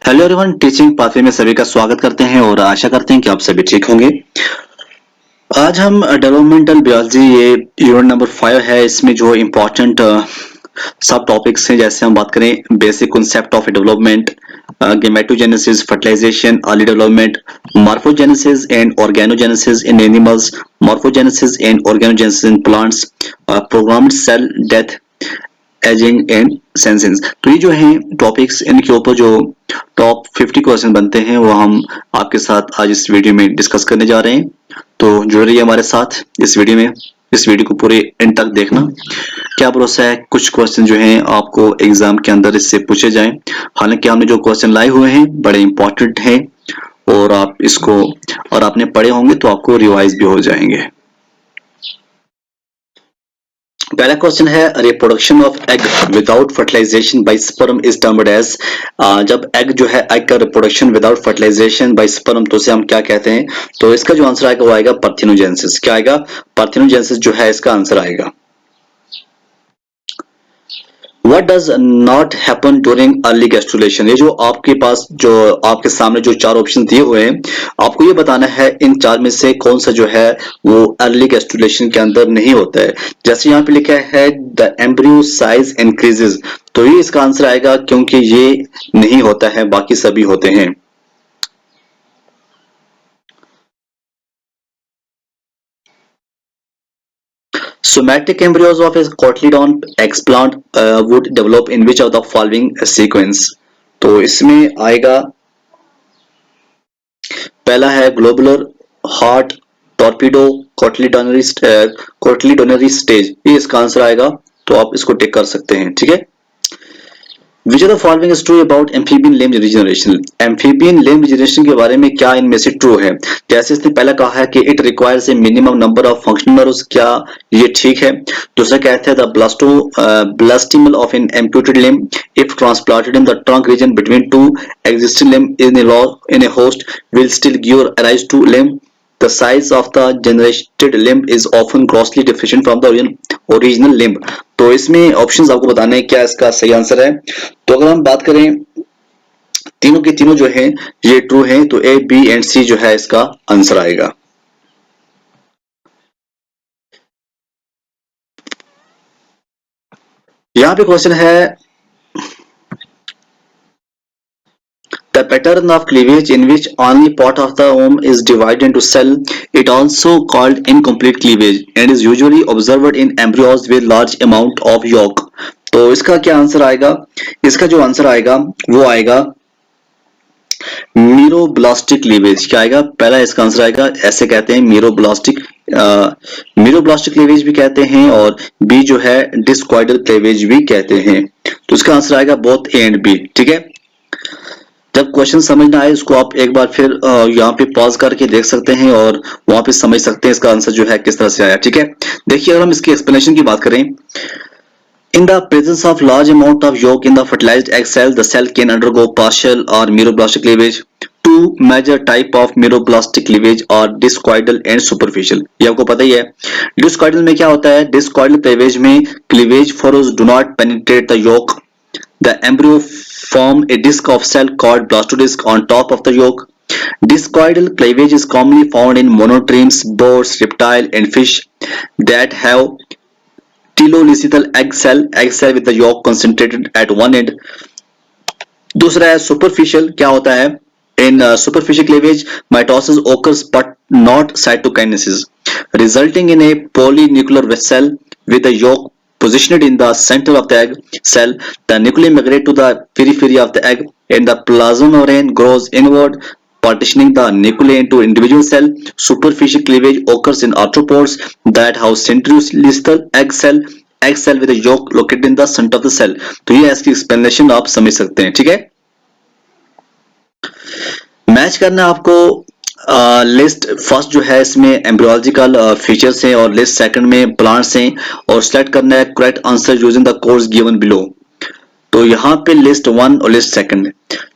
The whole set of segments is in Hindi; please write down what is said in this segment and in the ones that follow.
हेलो एवरीवन, टीचिंग पाथवे में सभी का स्वागत करते हैं और आशा करते हैं कि आप सभी ठीक होंगे। आज हम डेवलपमेंटल बायोलॉजी ये यूनिट नंबर 5 है। इसमें जो इम्पोर्टेंट सब टॉपिक्स हैं, जैसे हम बात करें basic concept of development, gametogenesis, fertilization, early development, morphogenesis and organogenesis in animals, morphogenesis and organogenesis in plants, programmed cell death, ageing and senescence. तो ये जो है टॉपिक्स, इनके ऊपर जो टॉप 50 क्वेश्चन बनते हैं वो हम आपके साथ आज इस वीडियो में डिस्कस करने जा रहे हैं। तो जुड़ रहिए हमारे साथ इस वीडियो में, इस वीडियो को पूरे एंड तक देखना। क्या भरोसा है कुछ क्वेश्चन जो हैं आपको एग्जाम के अंदर इससे पूछे जाएं। हालांकि हमने जो क्वेश्चन लाए हुए हैं बड़े इंपॉर्टेंट हैं और आप इसको और आपने पढ़े होंगे तो आपको रिवाइज भी हो जाएंगे। पहला क्वेश्चन है, reproduction of egg without fertilization by sperm is termed as. जब एग जो है, एग का reproduction without fertilization by sperm, तो उसे हम क्या कहते हैं? तो इसका जो आंसर आएगा वो आएगा पार्थिनोजेनेसिस। क्या आएगा? पार्थिनोजेनेसिस जो है इसका आंसर आएगा। What does not happen during early gastrulation? ये जो आपके पास जो आपके सामने जो चार ऑप्शन दिए हुए हैं, आपको ये बताना है इन चार में से कौन सा जो है वो अर्ली गैस्ट्रुलेशन के अंदर नहीं होता है। जैसे यहाँ पे लिखा है द एम्ब्रियो साइज इंक्रीजेस, तो ये इसका आंसर आएगा क्योंकि ये नहीं होता है, बाकी सभी होते हैं। Somatic embryos of a cotyledon explant would develop in which of the following sequence? तो इसमें आएगा, पहला है ग्लोबुलर हार्ट टॉर्पीडो कोटलीडोनरी स्टेज, ये इसका आंसर आएगा। तो आप इसको टिक कर सकते हैं, ठीक है। Which of the following is true about amphibian limb regeneration? Amphibian limb regeneration के बारे में क्या इनमें से ट्रू है? जैसे इसने पहला कहा है कि it requires a minimum number of functional nerves, क्या ये ठीक है? दूसरा कहता है the blastomemal of an amputated limb if transplanted in the trunk region between two existing limbs in a host will still give rise to limb. The size of the generated limb is often grossly different from the original limb. तो इसमें ऑप्शंस आपको बताने हैं क्या इसका सही आंसर है। तो अगर हम बात करें तीनों के तीनों जो हैं ये ट्रू हैं, तो ए, बी एंड सी जो है इसका आंसर आएगा। यहां पे क्वेश्चन है, the pattern of cleavage in which only part of the ovum is divided into cell, it also called incomplete cleavage and is usually observed in embryos with large amount of yolk. तो इसका क्या आंसर आएगा? इसका जो आंसर आएगा वो आएगा मीरोब्लास्टिक क्लीवेज। क्या आएगा? पहला इसका आंसर आएगा, ऐसे कहते हैं मीरोब्लास्टिक क्लीवेज भी कहते हैं और बी जो है डिस्कॉइडल क्लीवेज भी कहते हैं। तो इसका आंसर आएगा बोथ ए एंड बी, ठीक है। जब क्वेश्चन समझ ना आए इसको आप एक बार फिर यहाँ पे पॉज करके देख सकते हैं और वहां पे समझ सकते हैं इसका आंसर जो है किस तरह से आया, ठीक है। देखिए अगर हम इसकी एक्सप्लेनेशन की बात करें, in the presence of large amount of yolk in the fertilized egg cell, the cell can undergo partial or meroblastic cleavage. Two major type of meroblastic cleavage are discoidal and superficial. ये आपको पता ही है। Discoidal में क्या होता है? Discoidal cleavage में cleavage furrows do not penetrate the yolk. The embryo form a disc of cell called blastodisc on top of the yolk. Discoidal cleavage is commonly found in monotremes, birds, reptiles, and fish that have telolithal egg cell with the yolk concentrated at one end. दूसरा है superficial। क्या होता है? In superficial cleavage, mitosis occurs but not cytokinesis, resulting in a polynuclear cell with the yolk positioned in the center of the egg cell. The nuclei migrate to the periphery of the egg and the plasma membrane grows inward, partitioning the nuclei into individual cells. Superficial cleavage occurs in arthropods that have centrolithal egg cell with a yolk located in the center of the cell. तो ये इसकी एक्सप्लेनेशन आप समझ सकते हैं, ठीक है। मैच करना आपको लिस्ट फर्स्ट जो है इसमें एम्ब्रियोलॉजिकल फीचर्स हैं और लिस्ट सेकंड में प्लांट्स हैं और सिलेक्ट करना है correct answer using the codes given below. तो यहाँ पे लिस्ट वन और लिस्ट सेकंड,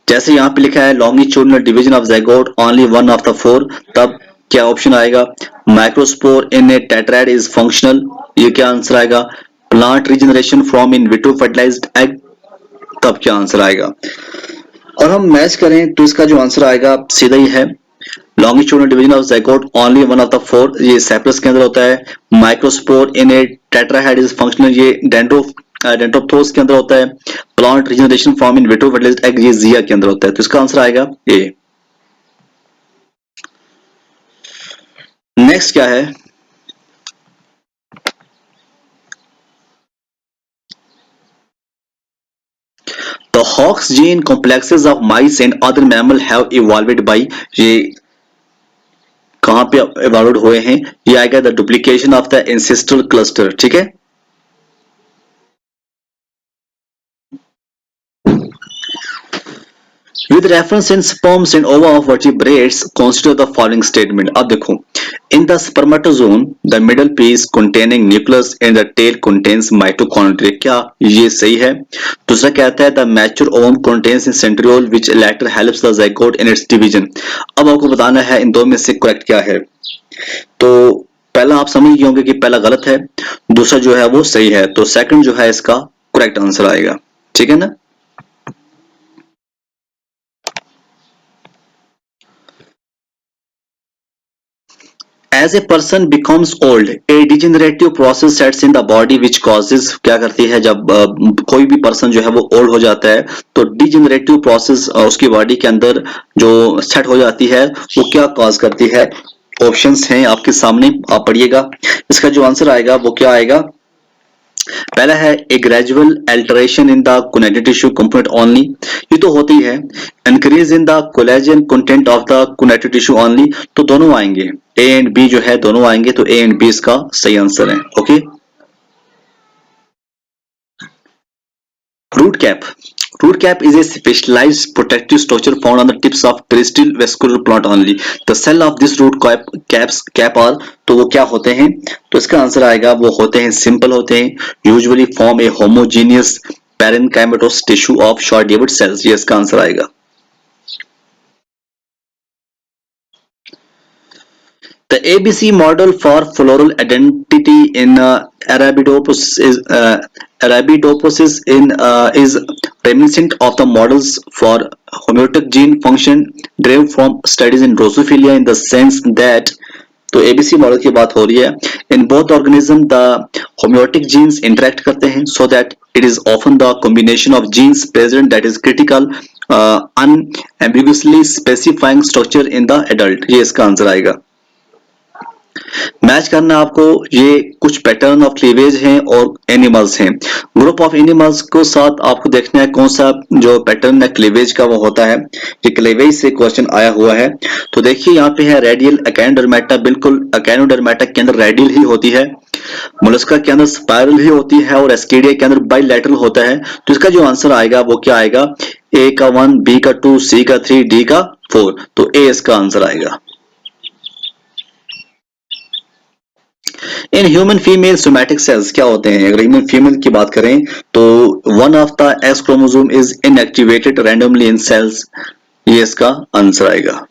जैसे यहाँ पे लिखा है longitudinal division of zygote only one of the four, तब क्या ऑप्शन आएगा? Microspore in a tetrad is functional, ये क्या आंसर आएगा? Plant regeneration from in vitro fertilized egg, तब क्या आंसर आएगा? और हम मैच करें तो इसका जो आंसर आएगा सीधा ही है, longitudinal division of zygote only one of the four, ये सेपरस के अंदर होता है। Microspore in a tetrad is functional, ये डेंड्रोथोस के अंदर होता है। Plant regeneration form in vitro fertilized egg, ये जिया के अंदर होता है। तो इसका आंसर आएगा ए। नेक्स्ट क्या है, The Hox gene complexes of mice and other mammal have evolved by, ये कहां पे इवॉल्व हुए हैं, ये आएगा the duplication of the ancestral cluster, ठीक है। With reference in sperms and ova of vertebrates, consider the following statement. अब देखो, in the spermatozoon, the middle piece containing nucleus and the tail contains mitochondria. क्या ये सही है? दूसरा कहता है the mature ovum contains a centriole which later helps the zygote in its division. अब आपको बताना है इन दो में से करेक्ट क्या है। तो पहला आप समझ गए होंगे कि पहला गलत है, दूसरा जो है वो सही है, तो सेकंड जो है इसका करेक्ट आंसर आएगा, ठीक है ना। As a person becomes old, a degenerative process sets in the body which causes, क्या करती है जब कोई भी पर्सन जो है वो ओल्ड हो जाता है तो डिजेनरेटिव प्रोसेस उसकी बॉडी के अंदर जो सेट हो जाती है वो क्या कॉज करती है। ऑप्शंस हैं आपके सामने, आप पढ़िएगा। इसका जो आंसर आएगा वो क्या आएगा, पहला है ए gradual alteration in the collagen tissue component only, ये तो होती है। Increase in the collagen content of the collagen tissue only, तो दोनों आएंगे, ए एंड बी जो है दोनों आएंगे, तो ए एंड बी इसका सही आंसर है। Okay, root cap, root cap is a specialized protective structure found on the tips of terrestrial vascular plant only. The cell of this root cap are, तो वो क्या होते हैं, तो इसका आंसर आएगा वो होते हैं सिंपल होते हैं, usually form a homogeneous parenchymatous tissue of short David cells, ये इसका आंसर आएगा। The ABC model for floral identity in Arabidopsis is reminiscent of the models for homeotic gene function derived from studies in Drosophila in the sense that, तो ABC मॉडल की बात हो रही है, in both organism the homeotic genes interact करते हैं so that it is often the combination of genes present that is critical unambiguously specifying structure in the adult, ये इसका आंसर आएगा। मैच करना आपको, ये कुछ पैटर्न ऑफ क्लीवेज हैं और एनिमल्स हैं, ग्रुप ऑफ एनिमल्स को साथ आपको देखना है कौन सा जो पैटर्न है क्लीवेज का वो होता है, ये क्लीवेज से क्वेश्चन आया हुआ है। तो देखिए यहाँ पे है रेडियल एकेनोडर्मेटा, बिल्कुल एकेनोडर्मेटा के अंदर रेडियल ही होती है, मोलस्का के अंदर स्पाइरल ही होती है और एस्केडिया के अंदर बाइलैटरल होता है। तो इसका जो आंसर आएगा वो क्या आएगा, ए का 1, बी का 2, सी का 3, डी का 4, तो ए इसका आंसर आएगा। In human female somatic cells क्या होते हैं, अगर ह्यूमन फीमेल की बात करें तो one of the X chromosome is inactivated randomly in cells, ये इसका आंसर आएगा।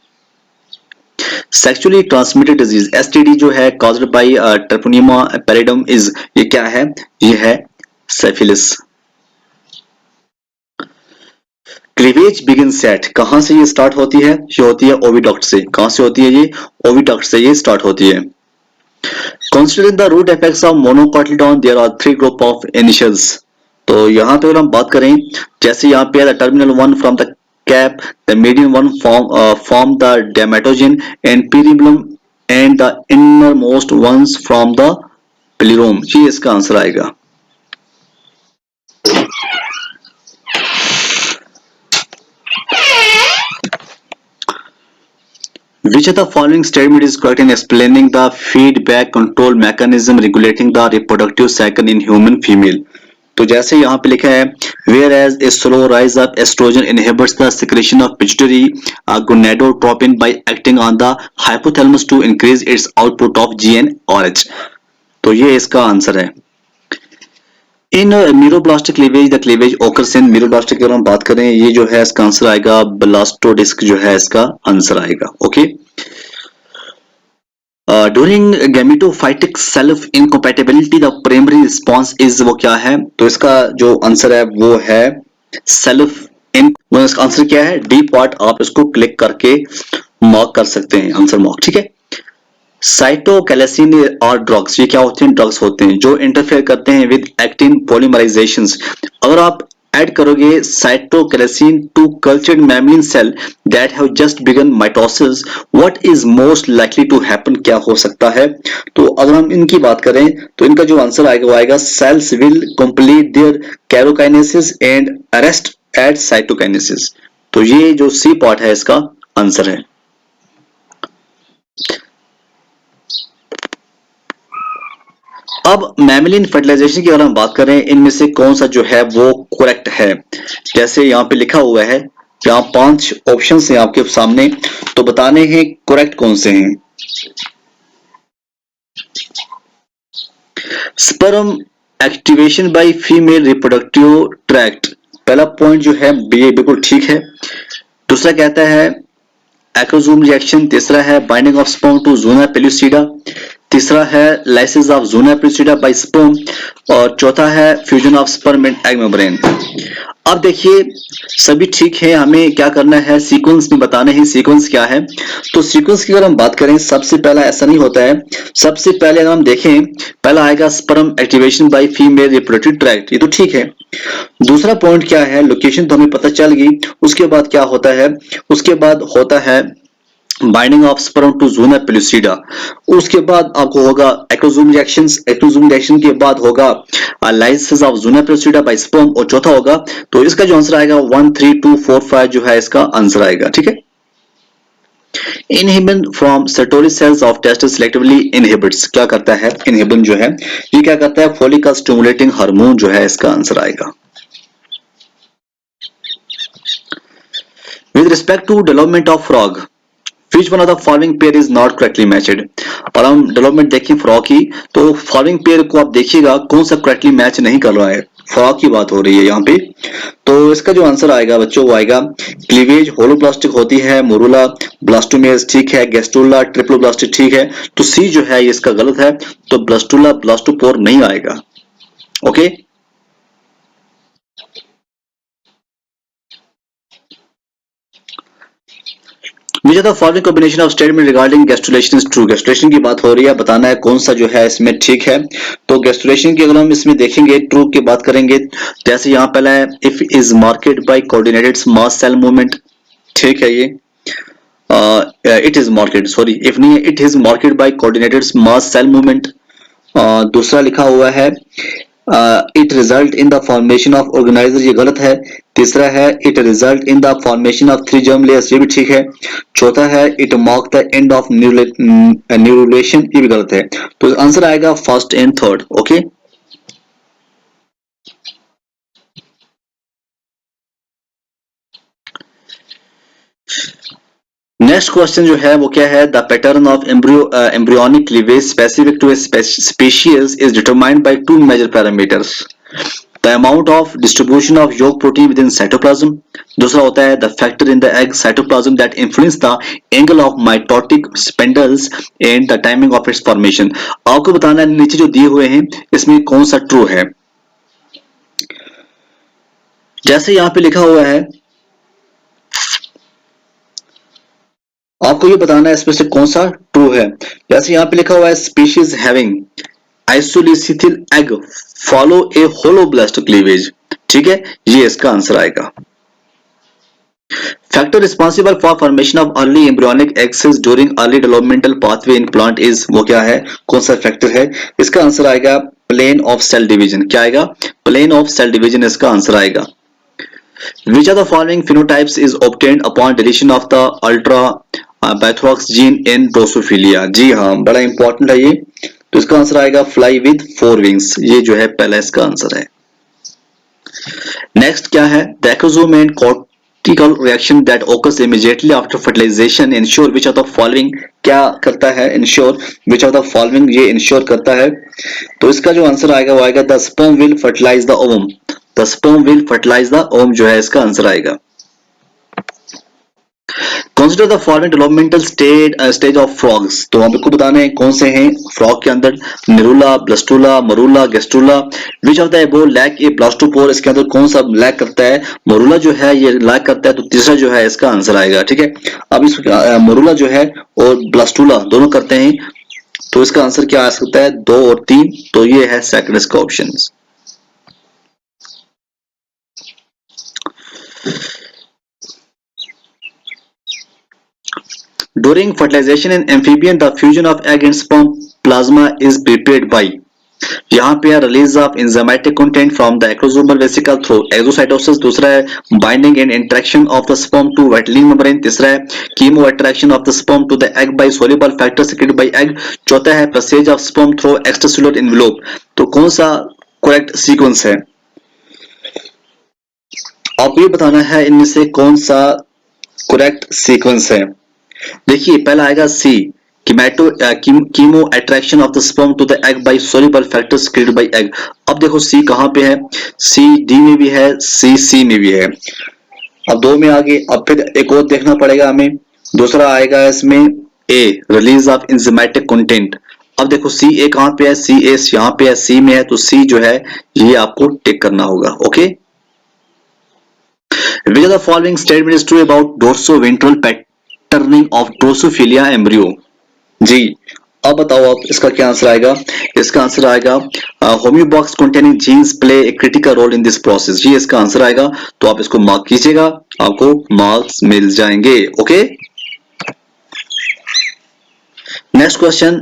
सेक्सुअली ट्रांसमिटेड डिजीज एसटीडी जो है कॉज्ड बाय ट्रेपोनिमा पैरिडम इज, ये क्या है, ये है सिफिलिस। क्लीवेज बिगिंस एट, कहां से ये स्टार्ट होती है, ये होती है ओविडक्ट से, कहां से होती है, ये ओविडक्ट से ये स्टार्ट होती है। Considering the root apex of monocotyledon, there are 3 group of initials. तो यहाँ पे अगर हम बात करें, जैसे यहाँ पे the terminal one from the cap, the median one form the dermatogen and peribulum and the innermost ones from the plerome, ये इसका आंसर आएगा। Which of the following statement is correct in explaining the feedback control mechanism regulating the reproductive cycle in human female? तो जैसे यहाँ पे लिखा है whereas a slow rise of estrogen inhibits the secretion of pituitary gonadotropin by acting on the hypothalamus to increase its output of GnRH, तो ये इसका आंसर है। In meroblastic cleavage the cleavage occurs in meroblastic की अगर हम बात करें, ये जो है इसका आंसर आएगा ब्लास्टोडिस्क, जो है इसका आंसर आएगा। Okay, during gametophytic self incompatibility the primary response is, वो क्या है, तो इसका जो आंसर है वो है सेल्फ इन इसका आंसर क्या है, डी पार्ट आप इसको क्लिक करके मार्क कर सकते हैं, आंसर मार्क, ठीक है। साइटोकैलासिन और ड्रग्स, ये क्या होते हैं, ड्रग्स होते हैं जो इंटरफेयर करते हैं विद एक्टिन पॉलीमराइजेशंस। अगर आप ऐड करोगे cytochalasin to cultured mammalian cell that have just begun mitosis, what is most likely to happen, क्या हो सकता है। तो अगर हम इनकी बात करें तो इनका जो आंसर आएगा वो आएगा cells will complete their karyokinesis and arrest at cytokinesis. तो ये जो सी पार्ट है इसका आंसर है। अब मैमिलिन फर्टिलाइजेशन की अगर हम बात करें, इनमें से कौन सा जो है वो करेक्ट है। जैसे यहाँ पे लिखा हुआ है, यहाँ 5 ऑप्शंस हैं आपके सामने, तो बताने हैं करेक्ट कौन से हैं। Sperm activation by female reproductive tract, पहला पॉइंट जो है ये बिल्कुल ठीक है। दूसरा कहता है एक्रोजोम रिएक्शन, तीसरा है binding of sperm to zona pellucida, तीसरा है lysis of zona pellucida by sperm, और चौथा है fusion of sperm and egg membrane. अब देखिए सभी ठीक है, हमें क्या करना है, सीक्वेंस में बताने हैं सीक्वेंस क्या है। तो सीक्वेंस की अगर हम बात करें, सबसे पहला ऐसा नहीं होता है, सबसे पहले अगर हम देखें पहला आएगा sperm activation by female reproductive tract, ये तो ठीक है। दूसरा पॉइंट क्या है, लोकेशन तो हमें पता चल गई। उसके बाद क्या होता है, उसके बाद होता है binding of sperm to zona pellucida, उसके बाद आपको होगा एक्रोजोम रिएक्शंस, एक्रोजोम रिएक्शन के बाद होगा lysis of zona pellucida by sperm, और चौथा होगा, तो इसका जो आंसर आएगा 1 3 2 4 5 जो है इसका आंसर आएगा, ठीक है। Inhibin from Sertoli cells of testis selectively inhibits, क्या करता है इनहिबिन जो है ये क्या करता है, फॉलिकल स्टिमुलेटिंग हार्मोन जो है इसका आंसर आएगा। With respect to development of frog, Which one of the following pair is not correctly matched? और हम डेवलपमेंट देखें फ्रॉग की, तो फॉलोइंग पेयर को आप देखिएगा कौन सा करेक्टली मैच नहीं कर रहा है, फ्रॉग की बात हो रही है यहाँ पे। तो इसका जो आंसर आएगा बच्चों वो आएगा क्लीवेज होलोब्लास्टिक होती है, मोरूला ब्लास्टोमेज ठीक है, गेस्टुला ट्रिप्लोब्लास्टिक ठीक है, तो सी जो है ये इसका गलत है, तो ब्लास्टुला ब्लास्टोपोर नहीं आएगा, okay. Which of the following combination of statement regarding gastrulation is true? Gastrulation की बात हो रही है, बताना है कौन सा जो है इसमें ठीक है। तो गैस्ट्रुलेशन की अगर हम इसमें देखेंगे ट्रू की बात करेंगे, जैसे यहाँ पहला है if is market by coordinated mass cell movement, ठीक है ये it is market, sorry if नहीं है, it is market by coordinated mass cell movement. दूसरा लिखा हुआ है it result in the formation of organizer, ये गलत है। तीसरा है it result in the formation of 3 germ layers, ये भी ठीक है। चौथा है it mark the end of neurulation, ये भी गलत है। तो आंसर आएगा first and third, okay. Next question जो है वो क्या है, the pattern of embryonic cleavage specific to a species is determined by 2 major parameters, the amount of distribution of yolk protein with in cytoplasm, दूसरा होता है the factor in the egg cytoplasm that influence the angle of mitotic spindles and the timing of its formation. आपको बताना है नीचे जो दिए हुए हैं इसमें कौन सा ट्रू है। जैसे यहाँ पे लिखा हुआ है आपको ये बताना है इसमें से कौन सा ट्रू है। जैसे यहाँ पे लिखा हुआ है स्पीशीज हैविंग आइसोलिसिथिल एग फॉलो ए होलोब्लास्ट क्लीवेज, ठीक है, ये इसका आंसर आएगा। Factor responsible for formation of early embryonic eggs during early developmental pathway in plant is, वो क्या है, कौन सा फैक्टर है, इसका आंसर आएगा प्लेन ऑफ सेल डिवीजन, क्या आएगा, प्लेन ऑफ सेल डिवीजन इसका आंसर आएगा। Which of the following phenotypes is obtained upon deletion of the ultra Bythrox gene in Drosophila? जी हाँ, बड़ा इंपॉर्टेंट है ये, तो इसका आंसर आएगा फ्लाई विद 4 विंग्स, ये जो है पहला इसका आंसर है। नेक्स्ट क्या है, the acrosome and cortical reaction that occurs immediately after fertilization ensure which of the following, क्या करता है ensure which of the following, ये ensure करता है। तो इसका जो आंसर आएगा वो आएगा the sperm will fertilize the ovum, the sperm will fertilize the ovum जो है इसका आंसर आएगा। Consider the following developmental stage of frogs. तो हमको बताना है कौन से हैं फ्रॉग के अंदर, neurula, blastula, morula, gastrula. Which of the above lack a blastopore, इसके अंदर कौन सा लैक करता है? मरूला जो है ये लैक करता है, तो तीसरा जो है इसका आंसर आएगा। ठीक है, अब इस मरूला जो है और ब्लास्टुला दोनों करते हैं, तो इसका आंसर क्या आ सकता है? 2 और 3, तो ये है सेकंड इसका option. During fertilization in amphibian, the fusion of egg and sperm plasma is prepared by, यहाँ पे है release of enzymatic content from the acrosomal vesicle through exocytosis, दूसरा है binding and interaction of the sperm to vitelline membrane, तीसरा है chemo attraction of the sperm to the egg by soluble factor secreted by egg, चौथा है passage of sperm through extracellular envelope। तो कौन सा करेक्ट सीक्वेंस है? आपको ये बताना है इनमें से कौन सा करेक्ट सीक्वेंस है। देखिए पहला आएगा C, chemo attraction of the sperm to the egg by soluble factors created by egg. अब देखो सी कहां पे है? सी डी में भी है, सी में भी है। अब दो में आगे, अब फिर एक और देखना पड़ेगा हमें। दूसरा आएगा इसमें ए, रिलीज ऑफ एंजाइमेटिक कंटेंट। अब देखो सी ए कहां पे है? सी ए यहां पे है, सी में है, तो सी जो है ये आपको टिक करना होगा। Okay, which of the following statement is true about dorsoventral patterning of Drosophila embryo? जी, अब बताओ आप इसका क्या आंसर आएगा? इसका आंसर आएगा homeobox containing genes play a critical role in this process. ये इसका आंसर आएगा, तो आप इसको मार्क कीजिएगा, आपको मार्क्स मिल जाएंगे। Okay, next question,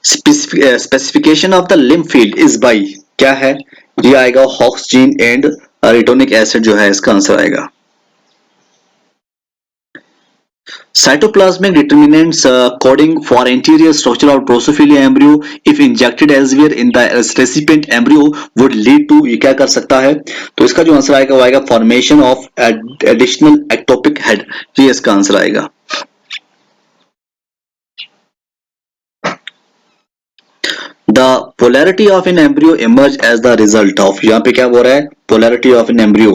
specification of the lymph field is by, क्या है? ये आएगा हॉक्स जीन एंड रिटोनिक एसिड जो है इसका आंसर आएगा। Cytoplasmic determinants coding for anterior structure of Drosophila embryo if injected elsewhere in the recipient embryo would lead to, ये क्या कर सकता है? तो इसका जो आंसर आएगा वो आएगा formation of additional ectopic head, ये इसका आंसर आएगा। The polarity of an embryo emerge as the result of, यहाँ पे क्या बोल रहा है? Polarity of an embryo,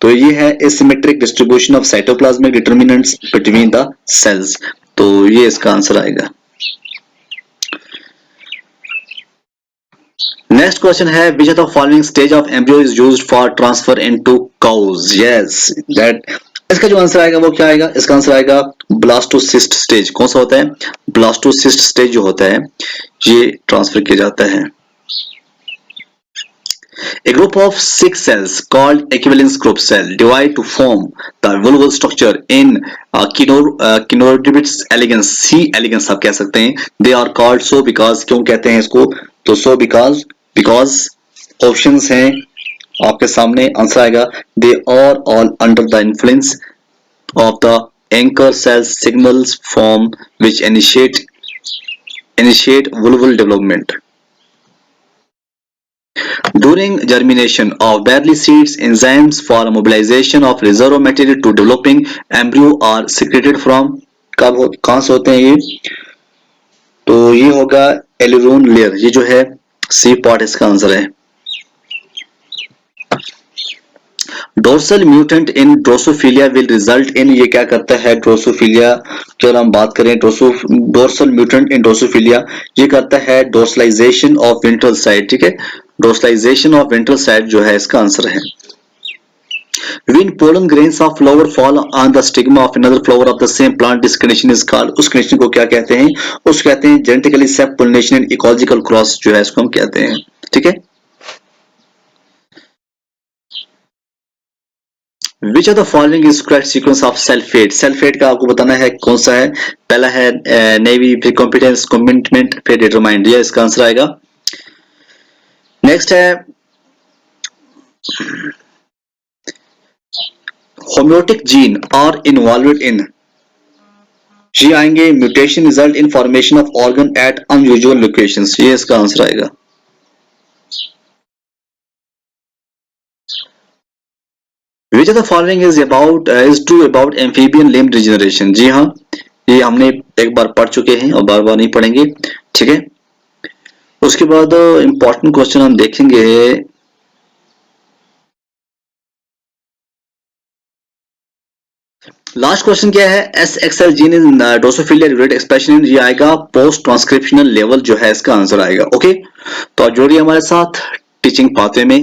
तो ये है asymmetric distribution of cytoplasmic determinants between the cells, तो ये इसका आंसर आएगा। नेक्स्ट क्वेश्चन है, which of the following stage of embryo is used for transfer into cows? Yes, that, इसका जो आंसर आएगा वो क्या आएगा? इसका आंसर आएगा ब्लास्टोसिस्ट स्टेज। कौन सा होता है? ब्लास्टोसिस्ट स्टेज जो होता है ये ट्रांसफर किया जाता है। A group of 6 cells called equivalence group cell divide to form the vulval structure in Chinorhabditis elegans, C elegans आप कह सकते हैं। They are called so because, क्यों कहते हैं इसको? तो so because ऑप्शंस हैं आपके सामने, आंसर आएगा they are all under the influence of the anchor cell signals form which initiate vulval development. During germination of barley seeds, enzymes for mobilization of reserve material to developing embryo are secreted from, कहां से होते हैं ये? तो ये होगा एलिरोन लेयर, ये जो है सी पार्ट इसका आंसर है। Dorsal mutant in Drosophila will result in, ये क्या करता है? ड्रोसोफिलिया की अगर हम बात करें, डोर्सल म्यूटेंट इन ड्रोसोफिलिया ये करता है डोर्सलाइजेशन ऑफ वेंट्रल साइड। ठीक है, डोर्सलाइजेशन ऑफ वेंट्रल साइड जो है इसका आंसर है। When pollen grains of flower fall on the stigma of another flower of the same plant, this condition is called, उस condition को क्या कहते हैं? उसको कहते हैं genetically self pollination and ecological cross जो है इसको हम कहते हैं। ठीक है, Which of the following is correct sequence of sulphate? Sulphate का आपको बताना है कौन सा है। पहला है नेवी, फिर कॉम्पिटेंस, कमिटमेंट, फिर डिटरमाइंड, ये इसका आंसर आएगा। नेक्स्ट है homeotic gene are involved in, ये आएंगे mutation result in formation of organ at unusual locations, ये इसका आंसर आएगा। Which of the following is true about amphibian limb regeneration? जी हाँ, ये हमने एक बार पढ़ चुके हैं और बार बार नहीं पढ़ेंगे। ठीक है, उसके बाद इंपॉर्टेंट क्वेश्चन हम देखेंगे। लास्ट क्वेश्चन क्या है, S X L gene in Drosophila related expression, ये आएगा पोस्ट ट्रांसक्रिप्शनल लेवल जो है इसका आंसर आएगा। ओके, तो आप जोड़िए हमारे साथ टीचिंग पाथवे में।